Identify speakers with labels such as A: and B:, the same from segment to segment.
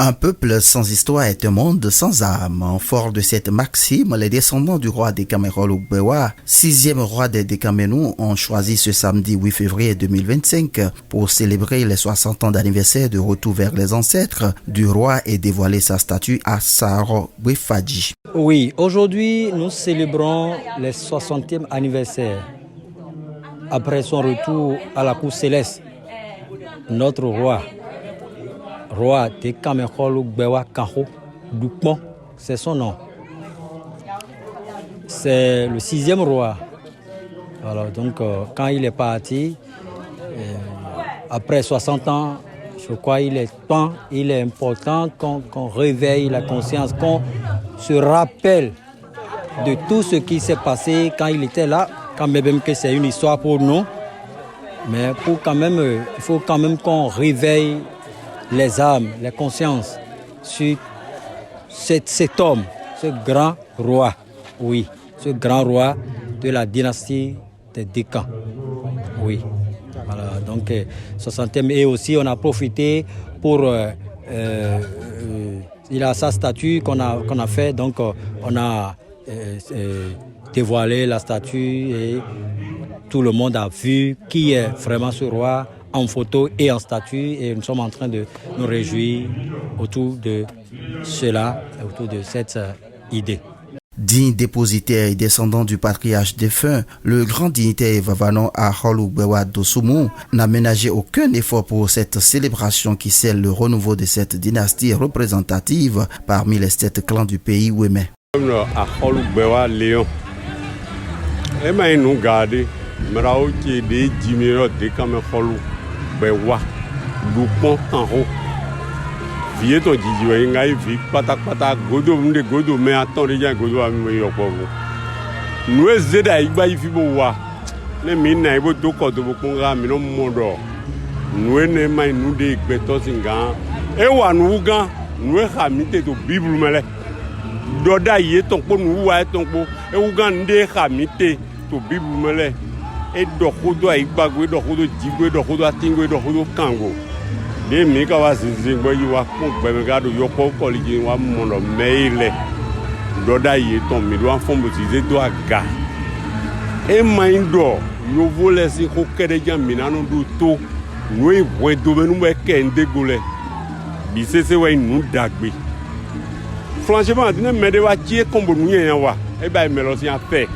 A: Un peuple sans histoire est un monde sans âme. Fort de cette maxime, les descendants du roi des Cameroun-Bewa, 6e roi des Décaménous, ont choisi ce samedi 8 février 2025 pour célébrer les 60 ans d'anniversaire de retour vers les ancêtres du roi et dévoiler sa statue à Saro Bwefadji.
B: Oui, aujourd'hui nous célébrons le 60e anniversaire. Après son retour à la cour céleste, notre roi de Cameroun-Bewa Kaho Dupont, c'est son nom. C'est le 6e roi. Alors donc quand il est parti, après 60 ans, je crois qu'il est temps, il est important qu'on réveille la conscience, qu'on se rappelle de tout ce qui s'est passé quand il était là, quand même que c'est une histoire pour nous. Mais pour quand même, il faut quand même qu'on réveille les âmes, les consciences sur cet homme, ce grand roi, oui, ce grand roi de la dynastie des Décans, oui. Voilà, donc 60e et aussi on a profité pour, il a sa statue qu'on a fait, donc on a dévoilé la statue et tout le monde a vu qui est vraiment ce roi en photo et en statue, et nous sommes en train de nous réjouir autour de cela, autour de cette idée.
A: Digne dépositaire et descendant du patriarche défunt, le grand dignitaire Vavano Aholou-Bewa Dosumu n'a ménagé aucun effort pour cette célébration qui scelle le renouveau de cette dynastie représentative parmi les 7 clans du pays Wémé.
C: Aholou-Bewa Léon. Et nous garder, Maraoki de Jimiro de Cameroun. Bewa Dupont Kanho vie ton Didi ngai vi pata godo mde godo me attendre ja godo ami yo ko nous zeda igba ifi bo wa ne mi na ibo do ko do ko nga mi no mondo nous ne mai nous de gbeto singa e wa nu gan nous ha mi te to bible mele do da ye ton po nu wa ton po e u gan de ha mi te to bible mele e dokodo a igbagwe dokodo jigwe dokodo atingwe dokodo kango de mi ka wa zinzingbo yi wa kon gbeme ga do yoko koliji wa mono meile doda yi ton mi do afon bozize do aga e maindo yo vole si ko kede jan minanu do to no e bwe do benu me ke ndegole bi sese wa nu dagbe franchement dine me de wa tie kombo nu yen wa e ba melo si afe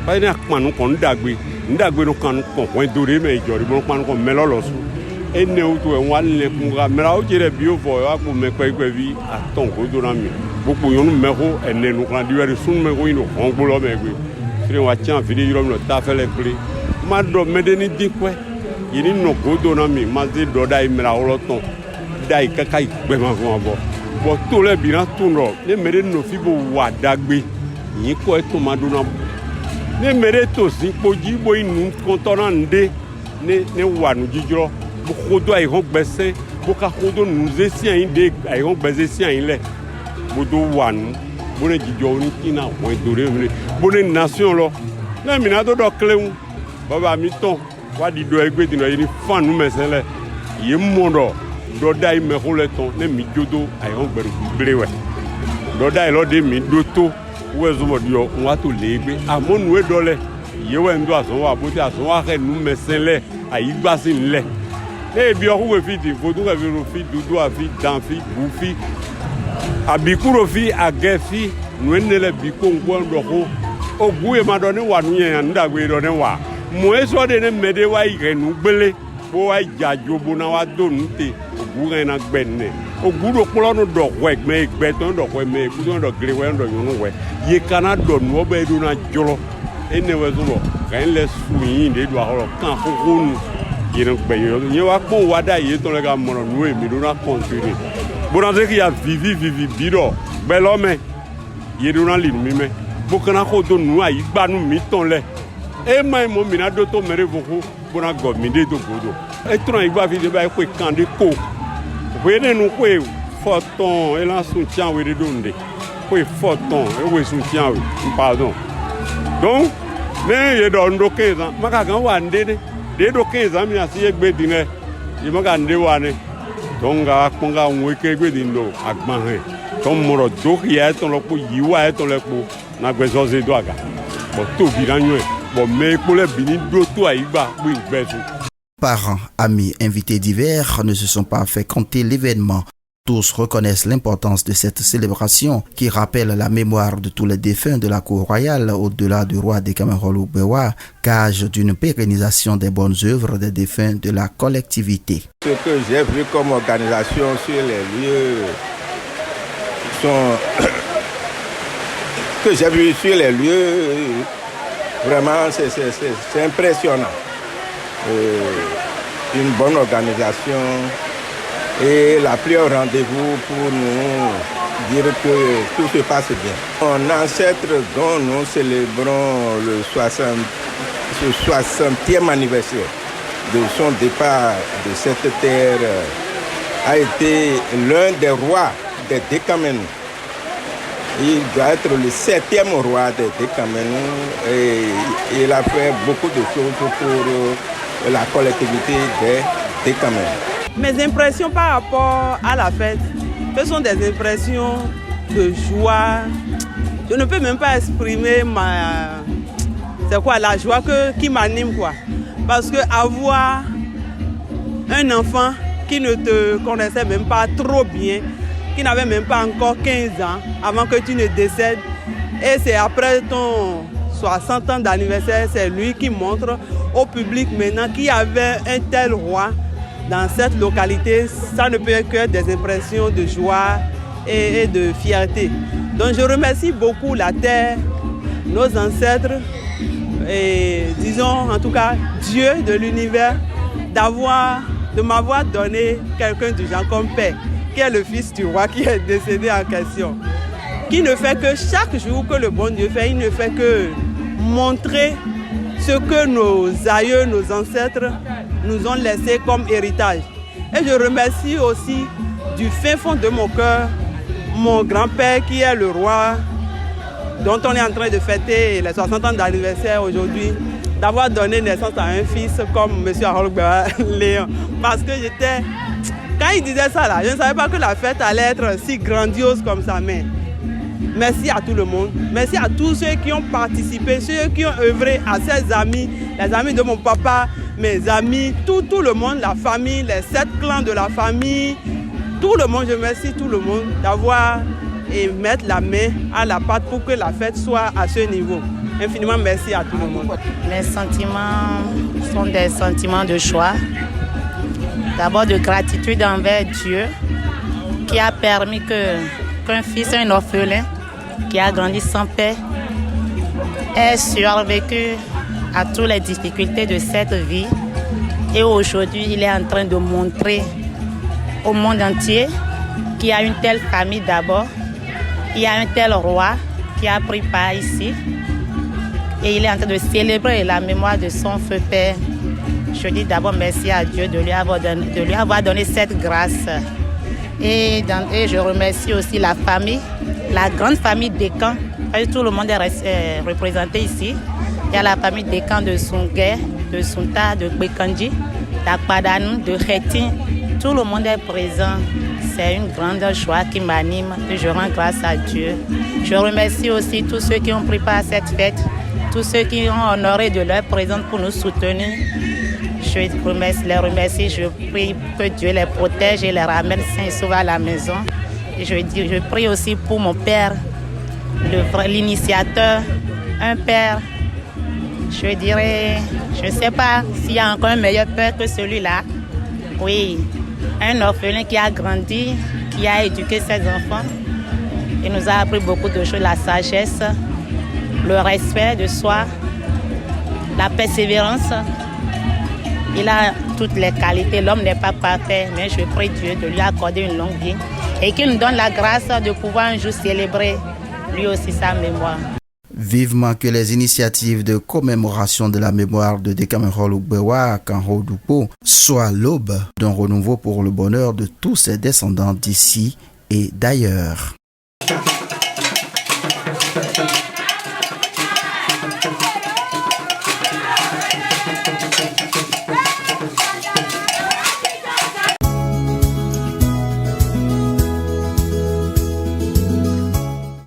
C: ba ni apanu kon dagbe ndagbe no kan ko wen dore me jori bon pan ko melolo su ene uto e wan le kunga mera o jere bio fo wa ko me pe vi aton ko do na mi bopo yonu me ko ene no kan diwe sun me ko ino hongbo lo me gbe sire wa chan fili yoro no ta fele ple ma do me de ni dikwe yini no ko do na mi ma ze do dai mera o lo ton dai kaka igbe ma fun abo bo to le bi na tun ro le mere no fi bo wa dagbe yin ko e to ma do na ne mere to si poji bo inu kontona nde ne wanu jijro bo kodo ai ron gbese bo ka kodo nu ze si an de ai ron gbese si an le bo do wanu bo ne jijo ni kina won dore mi bo ne nation lo na mi na do kleun baba mi ton wa di do egbe dino yi fan nu mesele ye mondo do dai me ho le ton ne mi jodo ai ron gbere we do dai lo de mi do to we zumo dio nwa to legbe amonu e dole yewe ndo aso wa boti aso wa ke nu mesele ayigba si nle e bi oku we fi di fodu ke fi ro fi dudu afi dan fi bu fi abikuro fi age fi nu enele bi ko ngwo ndo ko ogu e ma do ni wa nu yen ndagbe do ni wa mo e so de ne mede wa ire nu gbele bo wa jajo bo na wa do nu te ogu re na gbe ne ogudo polo no do we gbe ton do we me gudo do gre we ndo yunu we ye kana do no be do na jolo ene we zo kan le suyin de do ahoro kan kokonu ye no gbe yo ye wa po wa da ye ton le ga mo no e mi do na continue bo na se ki ya vivi biro gbe lo me ye do na li mi me bo kana ko do nu ayi gba nu mi ton le e mai mo mi na do to mere voko bo na go mi de do godo e tron igba fi de ba ko kan de ko wene nu kwe foton elan soutien we de donde kwe foton e we soutien we pardon donc ne ye do ndo 15 ans maka gan wa ndede de do 15 ans mi asi egbe dine ye maka nde wa ne Donc akonga mwekegwe dindo agbanhe. Tom moro dokia ton lopo yiwa ton lopo na gbezo zedoaga. Bo to biranyo bo me ko le bini do to aiba bu gbezo.
A: Parents, amis, invités divers ne se sont pas fait compter l'événement. Tous reconnaissent l'importance de cette célébration qui rappelle la mémoire de tous les défunts de la cour royale au-delà du roi des Cameroun-Bewa, gage d'une pérennisation des bonnes œuvres des défunts de la collectivité.
D: Ce que j'ai vu comme organisation sur les lieux que j'ai vu sur les lieux, vraiment c'est impressionnant. Une bonne organisation et la pluie au rendez-vous pour nous dire que tout se passe bien. Mon ancêtre dont nous célébrons le 60e anniversaire de son départ de cette terre a été l'un des rois des Décamenous. Il doit être le 7e roi des Décamenous et il a fait beaucoup de choses pour la collectivité des Décamenous.
E: Mes impressions par rapport à la fête, ce sont des impressions de joie. Je ne peux même pas exprimer la joie qui m'anime, quoi. Parce que avoir un enfant qui ne te connaissait même pas trop bien, qui n'avait même pas encore 15 ans avant que tu ne décèdes, et c'est après ton 60 ans d'anniversaire, c'est lui qui montre au public maintenant qu'il y avait un tel roi dans cette localité, ça ne peut être que des impressions de joie et de fierté. Donc je remercie beaucoup la terre, nos ancêtres, et disons en tout cas Dieu de l'univers, de m'avoir donné quelqu'un du genre comme père, qui est le fils du roi qui est décédé en question, qui ne fait que chaque jour que le bon Dieu fait, il ne fait que montrer ce que nos aïeux, nos ancêtres nous ont laissé comme héritage. Et je remercie aussi du fin fond de mon cœur mon grand-père qui est le roi dont on est en train de fêter les 60 ans d'anniversaire aujourd'hui, d'avoir donné naissance à un fils comme M. Harold Gbewa Léon. Parce que quand il disait ça là, je ne savais pas que la fête allait être si grandiose comme ça. Mais merci à tout le monde, merci à tous ceux qui ont participé, ceux qui ont œuvré, à ses amis, les amis de mon papa, mes amis, tout le monde, la famille, les 7 clans de la famille, tout le monde, je remercie tout le monde d'avoir et mettre la main à la pâte pour que la fête soit à ce niveau. Infiniment merci à tout le monde.
F: Mes sentiments sont des sentiments de joie. D'abord de gratitude envers Dieu qui a permis qu'un fils, un orphelin qui a grandi sans père, ait survécu à toutes les difficultés de cette vie. Et aujourd'hui, il est en train de montrer au monde entier qu'il y a une telle famille d'abord, il y a un tel roi qui a pris part ici. Et il est en train de célébrer la mémoire de son feu père. Je dis d'abord merci à Dieu de lui avoir donné cette grâce. Et je remercie aussi la famille, la grande famille Descamps. Tout le monde est représenté ici. Il y a la famille Descamps de Sungué, de Sunta, de Bekandji, d'Akpadanou, de Khetin. Tout le monde est présent. C'est une grande joie qui m'anime et je rends grâce à Dieu. Je remercie aussi tous ceux qui ont pris part à cette fête, tous ceux qui ont honoré de leur présence pour nous soutenir. Je les remercie, je prie que Dieu les protège et les ramène sains et sauvés à la maison. Et je prie aussi pour mon père, l'initiateur, un père, je dirais, je ne sais pas s'il y a encore un meilleur père que celui-là. Oui, un orphelin qui a grandi, qui a éduqué ses enfants. Il nous a appris beaucoup de choses, la sagesse, le respect de soi, la persévérance. Il a toutes les qualités. L'homme n'est pas parfait, mais je prie Dieu de lui accorder une longue vie et qu'il nous donne la grâce de pouvoir un jour célébrer lui aussi sa mémoire.
A: Vivement que les initiatives de commémoration de la mémoire de Dekamerol Gbewa Kanro Dupo soient l'aube d'un renouveau pour le bonheur de tous ses descendants d'ici et d'ailleurs.